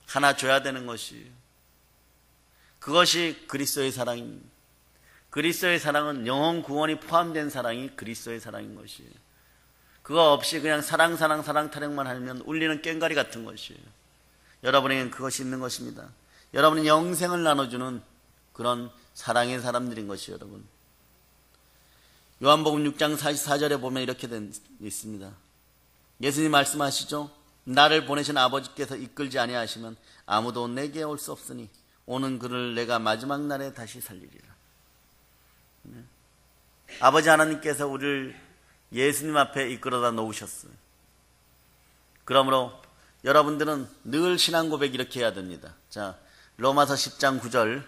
하나 줘야 되는 것이에요. 그것이 그리스도의 사랑입니다. 그리스도의 사랑은 영혼 구원이 포함된 사랑이 그리스도의 사랑인 것이에요. 그거 없이 그냥 사랑 타령만 하면 울리는 꽹과리 같은 것이에요. 여러분에게는 그것이 있는 것입니다. 여러분은 영생을 나눠주는 그런 사랑의 사람들인 것이에요, 여러분. 요한복음 6장 44절에 보면 이렇게 있습니다. 예수님 말씀하시죠. 나를 보내신 아버지께서 이끌지 아니하시면 아무도 내게 올 수 없으니 오는 그를 내가 마지막 날에 다시 살리리라. 네. 아버지 하나님께서 우리를 예수님 앞에 이끌어다 놓으셨어요. 그러므로 여러분들은 늘 신앙 고백 이렇게 해야 됩니다. 자, 로마서 10장 9절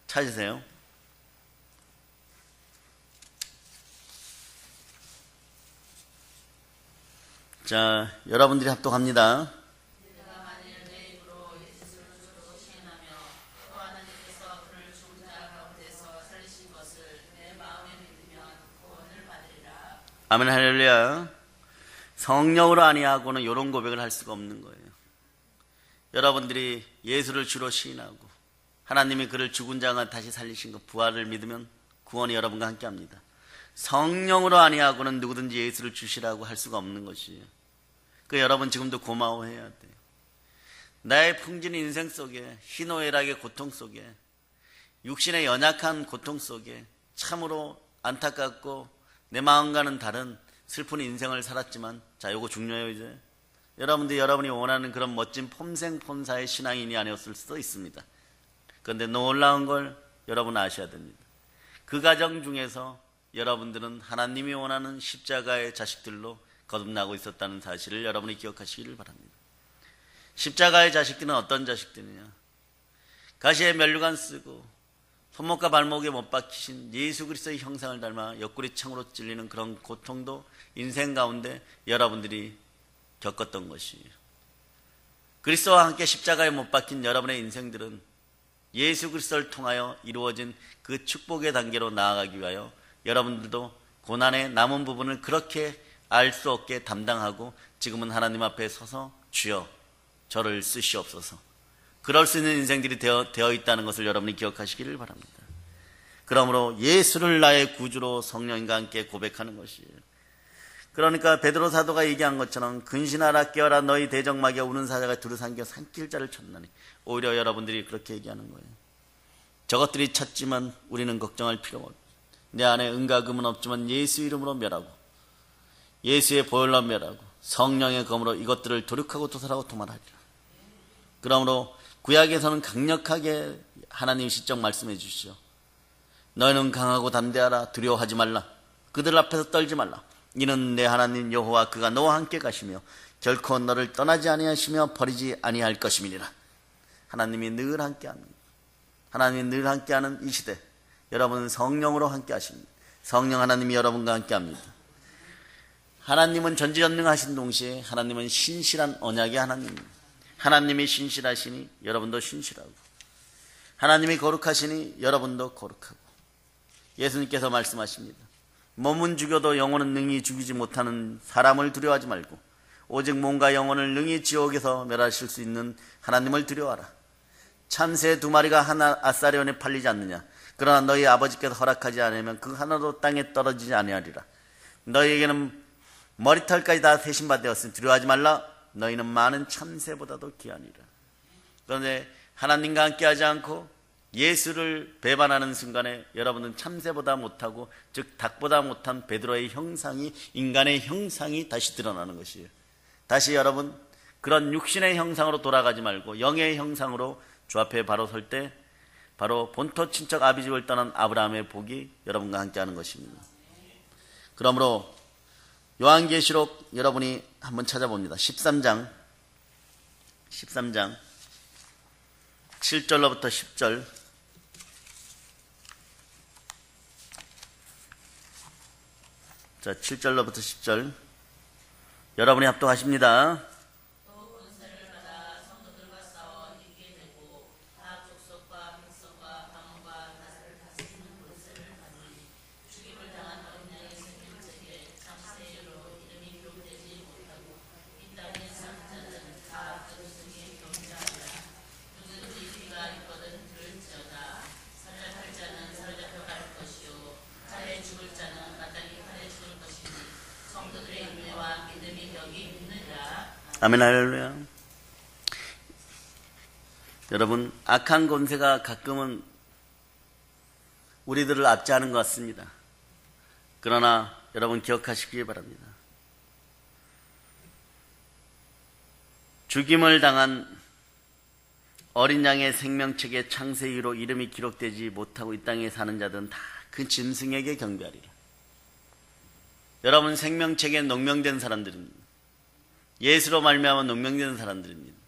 찾으세요. 자, 여러분들이 합독합니다. 내가 만일 내 입으로 예수를 주로 시인하며 또 하나님께서 그를 죽은 자 가운데서 살리신 것을 내 마음에 믿으면 구원을 받으리라. 아멘 할렐루야. 성령으로 아니하고는 이런 고백을 할 수가 없는 거예요. 여러분들이 예수를 주로 시인하고 하나님이 그를 죽은 자가 다시 살리신 것 부활을 믿으면 구원이 여러분과 함께합니다. 성령으로 아니하고는 누구든지 예수를 주시라고 할 수가 없는 것이에요. 여러분 지금도 고마워해야 돼요. 나의 풍진 인생 속에 희노애락의 고통 속에 육신의 연약한 고통 속에 참으로 안타깝고 내 마음과는 다른 슬픈 인생을 살았지만 자, 요거 중요해요. 이제 여러분이 원하는 그런 멋진 폼생폼사의 신앙인이 아니었을 수도 있습니다. 그런데 놀라운 걸 여러분 아셔야 됩니다. 그 가정 중에서 여러분들은 하나님이 원하는 십자가의 자식들로 거듭나고 있었다는 사실을 여러분이 기억하시기를 바랍니다. 십자가의 자식들은 어떤 자식들이냐? 가시에 면류관 쓰고 손목과 발목에 못 박히신 예수 그리스도의 형상을 닮아 옆구리 창으로 찔리는 그런 고통도 인생 가운데 여러분들이 겪었던 것이에요. 그리스도와 함께 십자가에 못 박힌 여러분의 인생들은 예수 그리스도를 통하여 이루어진 그 축복의 단계로 나아가기 위하여 여러분들도 고난의 남은 부분을 그렇게 알 수 없게 담당하고 지금은 하나님 앞에 서서 주여 저를 쓰시옵소서, 그럴 수 있는 인생들이 되어 있다는 것을 여러분이 기억하시기를 바랍니다. 그러므로 예수를 나의 구주로 성령님과 함께 고백하는 것이에요. 그러니까 베드로 사도가 얘기한 것처럼 근신하라 깨어라 너희 대적마귀가 우는 사자가 두루 삼겨 삼킬 자를 쳤나니, 오히려 여러분들이 그렇게 얘기하는 거예요. 저것들이 쳤지만 우리는 걱정할 필요가 없다. 내 안에 은과 금은 없지만 예수 이름으로 멸하고 예수의 보혈로 멸하고 성령의 검으로 이것들을 도륙하고 도살하고 도말하리라. 그러므로 구약에서는 강력하게 하나님 시적 말씀해 주시죠. 너희는 강하고 담대하라. 두려워하지 말라. 그들 앞에서 떨지 말라. 이는 내 하나님 여호와 그가 너와 함께 가시며 결코 너를 떠나지 아니하시며 버리지 아니할 것임이니라. 하나님이 늘 함께하는, 하나님이 늘 함께하는 이 시대, 여러분은 성령으로 함께하십니다. 성령 하나님이 여러분과 함께합니다. 하나님은 전지전능하신 동시에 하나님은 신실한 언약의 하나님입니다. 하나님이 신실하시니 여러분도 신실하고, 하나님이 거룩하시니 여러분도 거룩하고. 예수님께서 말씀하십니다. 몸은 죽여도 영혼은 능히 죽이지 못하는 사람을 두려워하지 말고 오직 몸과 영혼을 능히 지옥에서 멸하실 수 있는 하나님을 두려워하라. 참새 2마리가 하나 아사리온에 팔리지 않느냐. 그러나 너희 아버지께서 허락하지 않으면 그 하나도 땅에 떨어지지 아니하리라. 너희에게는 머리털까지 다 세신받되었으니 두려워하지 말라. 너희는 많은 참새보다도 귀하니라. 그런데 하나님과 함께하지 않고 예수를 배반하는 순간에 여러분은 참새보다 못하고, 즉 닭보다 못한 베드로의 형상이, 인간의 형상이 다시 드러나는 것이에요. 다시 여러분 그런 육신의 형상으로 돌아가지 말고 영의 형상으로 주 앞에 바로 설 때 바로 본토 친척 아비집을 떠난 아브라함의 복이 여러분과 함께하는 것입니다. 그러므로 요한계시록 여러분이 한번 찾아봅니다. 13장 7절로부터 10절. 자, 7절로부터 10절 여러분이 합독하십니다. 또 권세를 받아 성도들과 싸워 이기게 되고 각 족속과 백성과 방언과 나라를 다스리는 권세를 받으니 죽임을 당한 어린 양의 생명책에 창세기로 이름이 기록되지 못하고 이 땅에 사는 자는 다 그리스도의 경자하리라. 누구든지 귀가 있거든 들을지어다. 사로잡힐 자는 사로잡혀 갈 것이요 칼에 죽을 자는 마땅히 칼에 죽을 것이니 성도들의 인내와 믿음이 여기 있느니라. 아멘, 할렐루야. 여러분, 악한 권세가 가끔은 우리들을 압제하는 것 같습니다. 그러나 여러분 기억하시기 바랍니다. 죽임을 당한 어린 양의 생명책에 창세기로 이름이 기록되지 못하고 이 땅에 사는 자들은 다 그 짐승에게 경배하리라. 여러분, 생명책에 농명된 사람들입니다. 예수로 말미암아 농명된 사람들입니다.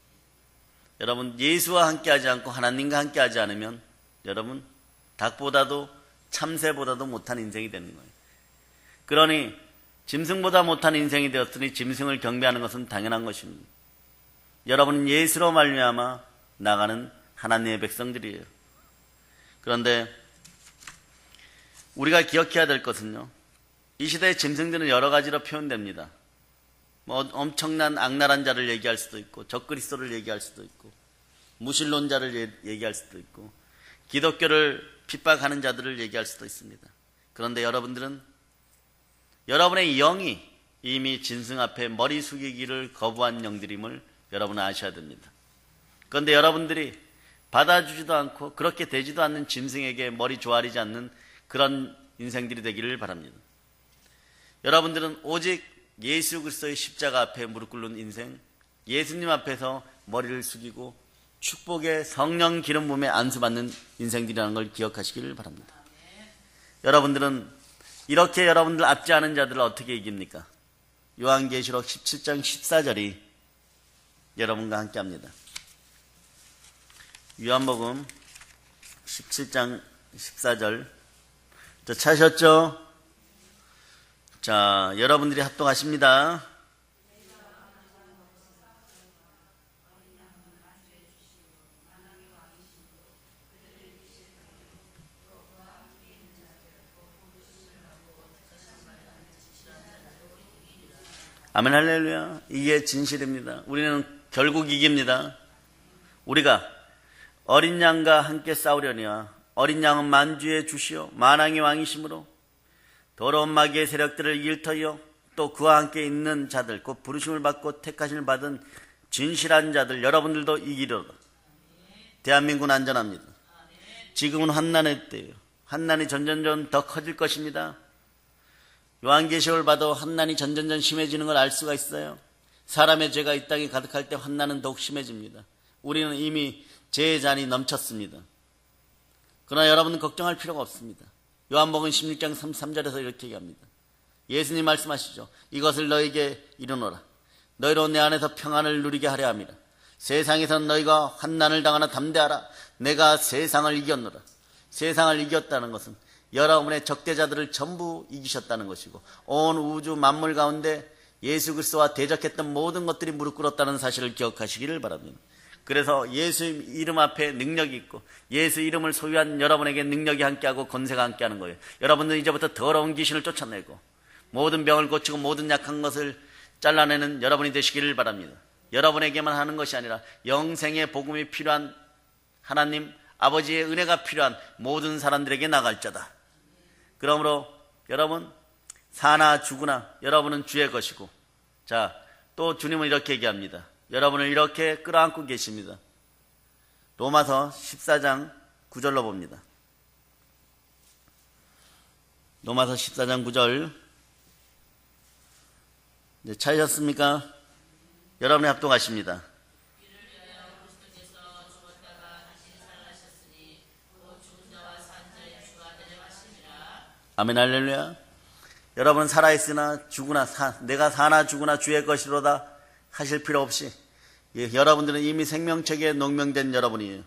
여러분, 예수와 함께하지 않고 하나님과 함께하지 않으면 여러분 닭보다도 참새보다도 못한 인생이 되는 거예요. 그러니 짐승보다 못한 인생이 되었으니 짐승을 경배하는 것은 당연한 것입니다. 여러분은 예수로 말미암아 나가는 하나님의 백성들이에요. 그런데 우리가 기억해야 될 것은요, 이 시대의 짐승들은 여러 가지로 표현됩니다. 엄청난 악랄한 자를 얘기할 수도 있고, 적그리스도를 얘기할 수도 있고, 무신론자를 얘기할 수도 있고, 기독교를 핍박하는 자들을 얘기할 수도 있습니다. 그런데 여러분들은 여러분의 영이 이미 짐승 앞에 머리 숙이기를 거부한 영들임을 여러분은 아셔야 됩니다. 그런데 여러분들이 받아주지도 않고 그렇게 되지도 않는 짐승에게 머리 조아리지 않는 그런 인생들이 되기를 바랍니다. 여러분들은 오직 예수 그리스도의 십자가 앞에 무릎 꿇는 인생, 예수님 앞에서 머리를 숙이고 축복의 성령 기름 부음에 안수받는 인생들이라는 걸 기억하시기를 바랍니다. 여러분들은 이렇게 여러분들 압제하는 자들을 어떻게 이깁니까? 요한계시록 17장 14절이 여러분과 함께합니다. 요한복음 17장 14절. 자, 찾으셨죠? 자, 여러분들이 합동하십니다. 아멘 할렐루야. 이게 진실입니다. 우리는 결국 이깁니다. 우리가 어린 양과 함께 싸우려니와 어린 양은 만주의 주시요 만왕의 왕이심으로 더러운 마귀의 세력들을 일터여 또 그와 함께 있는 자들 곧 부르심을 받고 택하심을 받은 진실한 자들 여러분들도 이기려다. 대한민국은 안전합니다. 지금은 환난의 때예요. 환난이 점점점 더 커질 것입니다. 요한계시록을 봐도 환난이 점점점 심해지는 걸 알 수가 있어요. 사람의 죄가 이 땅에 가득할 때 환난은 더욱 심해집니다. 우리는 이미 죄의 잔이 넘쳤습니다. 그러나 여러분은 걱정할 필요가 없습니다. 요한복음 16장 33절에서 이렇게 얘기합니다. 예수님 말씀하시죠. 이것을 너에게 이르노라. 너희로 내 안에서 평안을 누리게 하려 함이라. 세상에서는 너희가 환난을 당하나 담대하라. 내가 세상을 이겼노라. 세상을 이겼다는 것은 여러분의 적대자들을 전부 이기셨다는 것이고 온 우주 만물 가운데 예수 그리스도와 대적했던 모든 것들이 무릎 꿇었다는 사실을 기억하시기를 바랍니다. 그래서 예수 이름 앞에 능력이 있고 예수 이름을 소유한 여러분에게 능력이 함께하고 권세가 함께하는 거예요. 여러분들은 이제부터 더러운 귀신을 쫓아내고 모든 병을 고치고 모든 약한 것을 잘라내는 여러분이 되시기를 바랍니다. 여러분에게만 하는 것이 아니라 영생의 복음이 필요한 하나님 아버지의 은혜가 필요한 모든 사람들에게 나갈 자다. 그러므로 여러분 사나 죽으나 여러분은 주의 것이고 자, 또 주님은 이렇게 얘기합니다. 여러분을 이렇게 끌어안고 계십니다. 로마서 14장 9절로 봅니다. 로마서 14장 9절. 네, 찾으셨습니까? 여러분이 합동하십니다. 아멘 할렐루야. 여러분 살아있으나 죽으나 내가 사나 죽으나 주의 것이로다 하실 필요 없이 여러분들은 이미 생명책에 농명된 여러분이에요.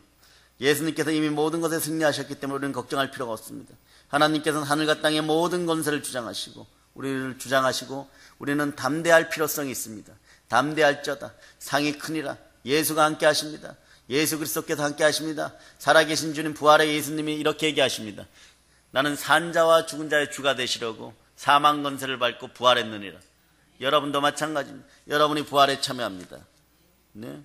예수님께서 이미 모든 것에 승리하셨기 때문에 우리는 걱정할 필요가 없습니다. 하나님께서는 하늘과 땅의 모든 권세를 주장하시고 우리를 주장하시고 우리는 담대할 필요성이 있습니다. 담대할 자다. 상이 크니라. 예수가 함께 하십니다. 예수 그리스도께서 함께 하십니다. 살아계신 주님 부활의 예수님이 이렇게 얘기하십니다. 나는 산 자와 죽은 자의 주가 되시려고 사망 권세를 밟고 부활했느니라. 여러분도 마찬가지입니다. 여러분이 부활에 참여합니다. 네?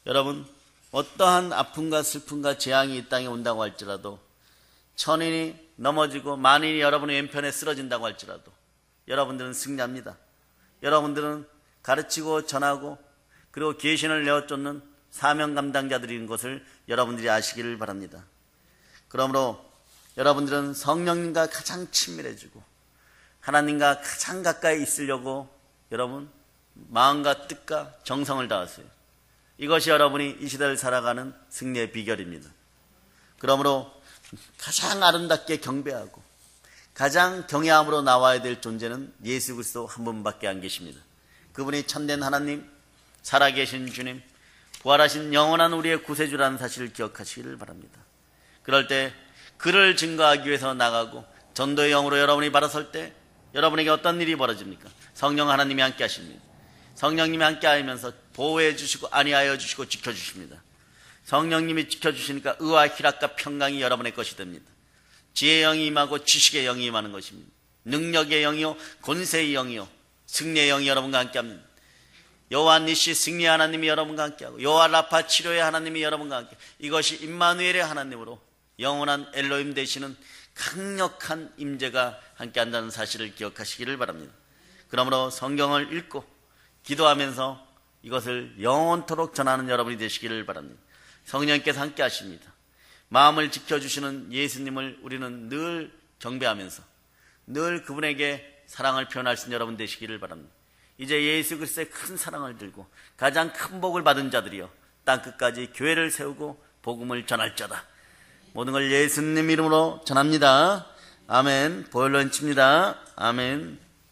여러분 어떠한 아픔과 슬픔과 재앙이 이 땅에 온다고 할지라도 천인이 넘어지고 만인이 여러분의 왼편에 쓰러진다고 할지라도 여러분들은 승리합니다. 여러분들은 가르치고 전하고 그리고 계신을 내어쫓는 사명 감당자들인 것을 여러분들이 아시기를 바랍니다. 그러므로 여러분들은 성령님과 가장 친밀해지고 하나님과 가장 가까이 있으려고 여러분 마음과 뜻과 정성을 다하세요. 이것이 여러분이 이 시대를 살아가는 승리의 비결입니다. 그러므로 가장 아름답게 경배하고 가장 경외함으로 나와야 될 존재는 예수 그리스도 한 분밖에 안 계십니다. 그분이 참된 하나님, 살아계신 주님, 부활하신 영원한 우리의 구세주라는 사실을 기억하시기를 바랍니다. 그럴 때 그를 증거하기 위해서 나가고 전도의 영으로 여러분이 바라설 때 여러분에게 어떤 일이 벌어집니까? 성령 하나님이 함께 하십니다. 성령님이 함께 하면서 보호해 주시고 안위하여 주시고 지켜주십니다. 성령님이 지켜주시니까 의와 희락과 평강이 여러분의 것이 됩니다. 지혜의 영이 임하고 지식의 영이 임하는 것입니다. 능력의 영이요 권세의 영이요 승리의 영이 여러분과 함께합니다. 여호와 니시 승리의 하나님이 여러분과 함께하고 여호와 라파 치료의 하나님이 여러분과 함께 이것이 임마누엘의 하나님으로 영원한 엘로힘 되시는 강력한 임재가 함께한다는 사실을 기억하시기를 바랍니다. 그러므로 성경을 읽고 기도하면서 이것을 영원토록 전하는 여러분이 되시기를 바랍니다. 성령께서 함께 하십니다. 마음을 지켜주시는 예수님을 우리는 늘 경배하면서 늘 그분에게 사랑을 표현할 수 있는 여러분 되시기를 바랍니다. 이제 예수 그리스도의 큰 사랑을 들고 가장 큰 복을 받은 자들이여 땅끝까지 교회를 세우고 복음을 전할 자다. 모든 걸 예수님 이름으로 전합니다. 아멘. 보혈로 칩니다. 아멘.